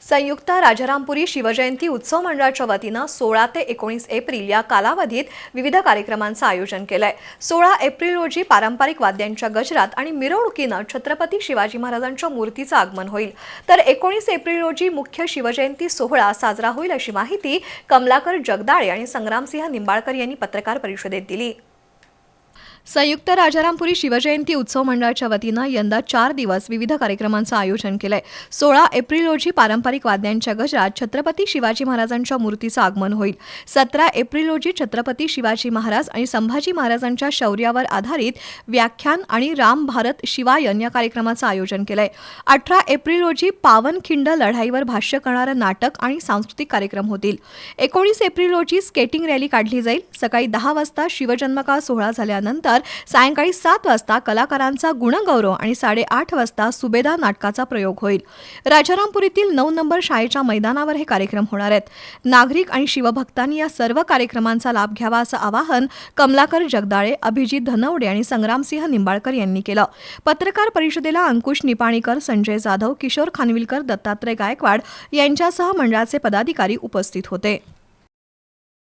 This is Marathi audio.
संयुक्त राजारामपुरी शिवजयंती उत्सव मंडळाच्या वतीनं 16 ते 19 एप्रिल या कालावधीत विविध कार्यक्रमांचं आयोजन केलंय। 16 एप्रिल रोजी पारंपरिक वाद्यांच्या गजरात आणि मिरवणुकीनं छत्रपती शिवाजी महाराजांच्या मूर्तीचं आगमन होईल, तर 19 एप्रिल रोजी मुख्य शिवजयंती सोहळा साजरा होईल, अशी माहिती कमलाकर जगदाळे आणि संग्रामसिंह निंबाळकर यांनी पत्रकार परिषदेत दिली। संयुक्त राजारामपुरी शिवजयंती उत्सव मंडळाच्या वतीनं यंदा 4 दिवस विविध कार्यक्रमांचं आयोजन केलंय। 16 एप्रिल रोजी पारंपरिक वाद्यांच्या गजरात छत्रपती शिवाजी महाराजांच्या मूर्तीचं आगमन होईल। 17 एप्रिल रोजी छत्रपती शिवाजी महाराज आणि संभाजी महाराजांच्या शौर्यावर आधारित व्याख्यान आणि राम भारत शिवायन या कार्यक्रमाचं आयोजन केलंय। 18 एप्रिल रोजी पावनखिंड लढाईवर भाष्य करणारं नाटक आणि सांस्कृतिक कार्यक्रम होतील। 19 एप्रिल रोजी स्केटिंग रॅली काढली जाईल। सकाळी 10 वाजता शिवजन्मकाळ सोहळा झाल्यानंतर सायंकाळी 7 वाजता कलाकारांचा गुणगौरव आणि 8:30 वाजता सुभेदार नाटकाचा प्रयोग होईल। राजारामपुरीतील 9 नंबर शाळेच्या मैदानावर हे कार्यक्रम होणार आहेत। नागरिक आणि शिवभक्तांनी या सर्व कार्यक्रमांचा लाभ घ्यावा असं आवाहन कमलाकर जगदाळे, अभिजित धनवडे आणि संग्रामसिंह निंबाळकर यांनी केलं। पत्रकार परिषदेला अंकुश निपाणीकर, संजय जाधव, किशोर खानविलकर, दत्तात्रय गायकवाड यांच्यासह मंडळाचे पदाधिकारी उपस्थित होते।